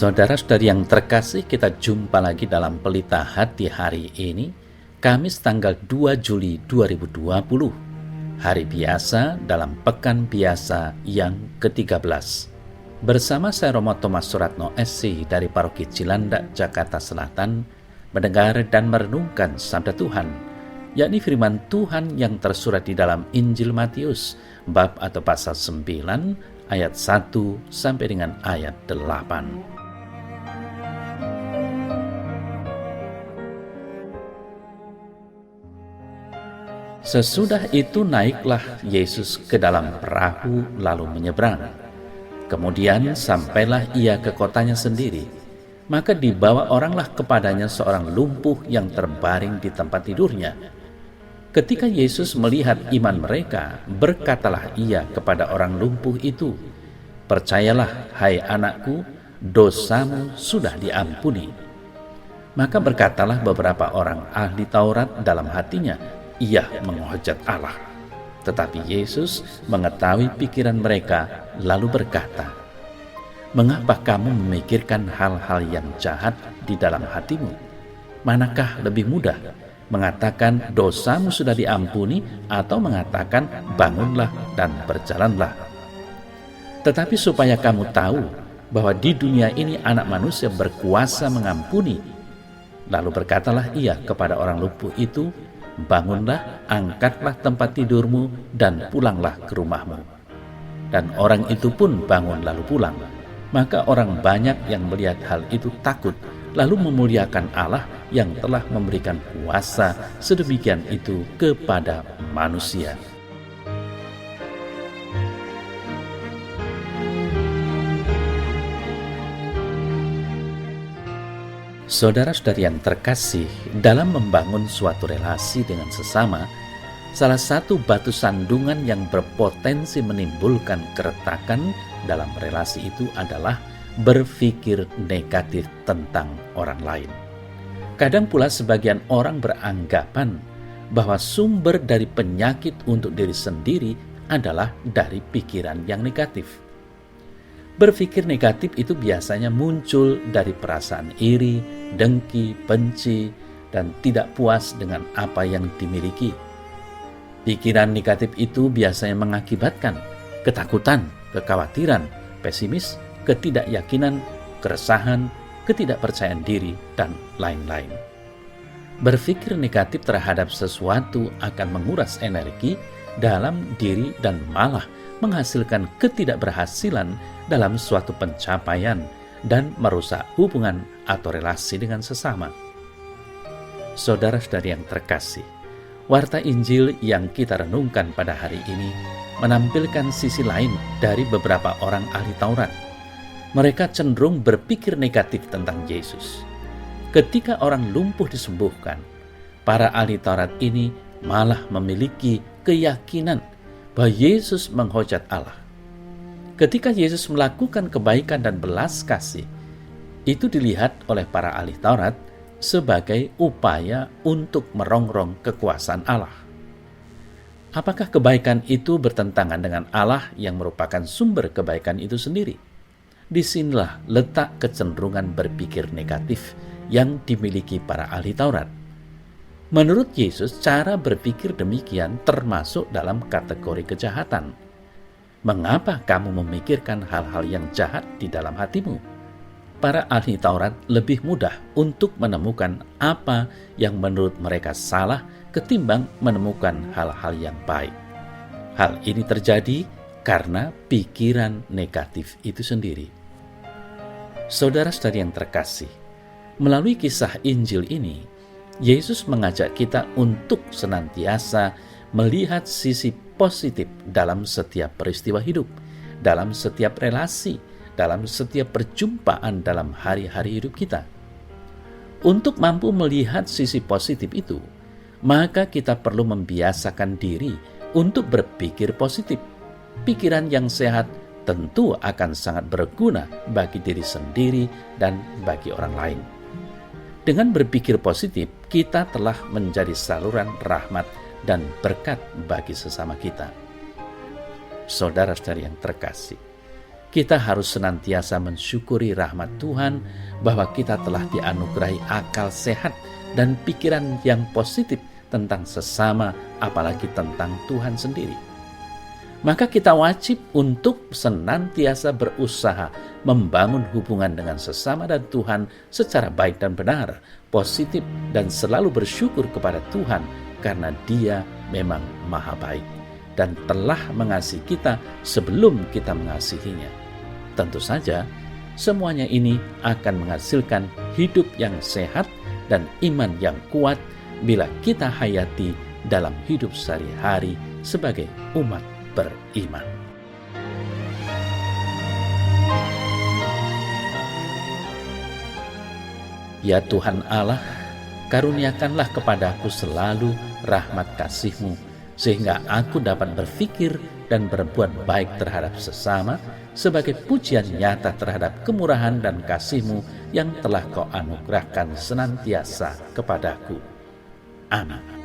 Saudara-saudari yang terkasih, kita jumpa lagi dalam Pelita Hati hari ini, Kamis tanggal 2 Juli 2020, hari biasa dalam Pekan Biasa yang ke-13. Bersama saya Romo Thomas Suratno SC dari Paroki Cilandak, Jakarta Selatan, mendengar dan merenungkan Sabda Tuhan, yakni firman Tuhan yang tersurat di dalam Injil Matius, bab atau pasal 9, ayat 1 sampai dengan ayat 8. Sesudah itu naiklah Yesus ke dalam perahu lalu menyeberang. Kemudian sampailah ia ke kotanya sendiri. Maka dibawa oranglah kepadanya seorang lumpuh yang terbaring di tempat tidurnya. Ketika Yesus melihat iman mereka, berkatalah ia kepada orang lumpuh itu, "Percayalah, hai anakku, dosamu sudah diampuni." Maka berkatalah beberapa orang ahli Taurat dalam hatinya, "Ia menghujat Allah." Tetapi Yesus mengetahui pikiran mereka, lalu berkata, "Mengapa kamu memikirkan hal-hal yang jahat di dalam hatimu? Manakah lebih mudah, mengatakan dosamu sudah diampuni, atau mengatakan bangunlah dan berjalanlah? Tetapi supaya kamu tahu bahwa di dunia ini Anak Manusia berkuasa mengampuni." Lalu berkatalah ia kepada orang lumpuh itu, "Bangunlah, angkatlah tempat tidurmu, dan pulanglah ke rumahmu." Dan orang itu pun bangun lalu pulang. Maka orang banyak yang melihat hal itu takut, lalu memuliakan Allah yang telah memberikan kuasa sedemikian itu kepada manusia. Saudara-saudari yang terkasih, dalam membangun suatu relasi dengan sesama, salah satu batu sandungan yang berpotensi menimbulkan keretakan dalam relasi itu adalah berpikir negatif tentang orang lain. Kadang pula sebagian orang beranggapan bahwa sumber dari penyakit untuk diri sendiri adalah dari pikiran yang negatif. Berpikir negatif itu biasanya muncul dari perasaan iri, dengki, benci, dan tidak puas dengan apa yang dimiliki. Pikiran negatif itu biasanya mengakibatkan ketakutan, kekhawatiran, pesimis, ketidakyakinan, keresahan, ketidakpercayaan diri, dan lain-lain. Berpikir negatif terhadap sesuatu akan menguras energi dalam diri dan malah menghasilkan ketidakberhasilan dalam suatu pencapaian dan merusak hubungan atau relasi dengan sesama. Saudara-saudari yang terkasih, warta Injil yang kita renungkan pada hari ini menampilkan sisi lain dari beberapa orang ahli Taurat. Mereka cenderung berpikir negatif tentang Yesus. Ketika orang lumpuh disembuhkan, para ahli Taurat ini malah memiliki keyakinan bahwa Yesus menghujat Allah. Ketika Yesus melakukan kebaikan dan belas kasih, itu dilihat oleh para ahli Taurat sebagai upaya untuk merongrong kekuasaan Allah. Apakah kebaikan itu bertentangan dengan Allah yang merupakan sumber kebaikan itu sendiri? Disinilah letak kecenderungan berpikir negatif yang dimiliki para ahli Taurat. Menurut Yesus, cara berpikir demikian termasuk dalam kategori kejahatan. Mengapa kamu memikirkan hal-hal yang jahat di dalam hatimu? Para ahli Taurat lebih mudah untuk menemukan apa yang menurut mereka salah ketimbang menemukan hal-hal yang baik. Hal ini terjadi karena pikiran negatif itu sendiri. Saudara-saudari yang terkasih, melalui kisah Injil ini, Yesus mengajak kita untuk senantiasa melihat sisi positif dalam setiap peristiwa hidup, dalam setiap relasi, dalam setiap perjumpaan dalam hari-hari hidup kita. Untuk mampu melihat sisi positif itu, maka kita perlu membiasakan diri untuk berpikir positif. Pikiran yang sehat tentu akan sangat berguna bagi diri sendiri dan bagi orang lain. Dengan berpikir positif, kita telah menjadi saluran rahmat dan berkat bagi sesama kita. Saudara-saudari yang terkasih, Kita harus senantiasa mensyukuri rahmat Tuhan bahwa kita telah dianugerahi akal sehat dan pikiran yang positif tentang sesama, apalagi tentang Tuhan sendiri. Maka kita wajib untuk senantiasa berusaha membangun hubungan dengan sesama dan Tuhan secara baik dan benar, positif, dan selalu bersyukur kepada Tuhan karena Dia memang maha baik dan telah mengasihi kita sebelum kita mengasihinya. Tentu saja, semuanya ini akan menghasilkan hidup yang sehat dan iman yang kuat bila kita hayati dalam hidup sehari-hari sebagai umat beriman. Ya Tuhan Allah, karuniakanlah kepadaku selalu rahmat kasih-Mu, sehingga aku dapat berpikir dan berbuat baik terhadap sesama, sebagai pujian nyata terhadap kemurahan dan kasih-Mu yang telah Kau anugerahkan senantiasa kepadaku. Amin.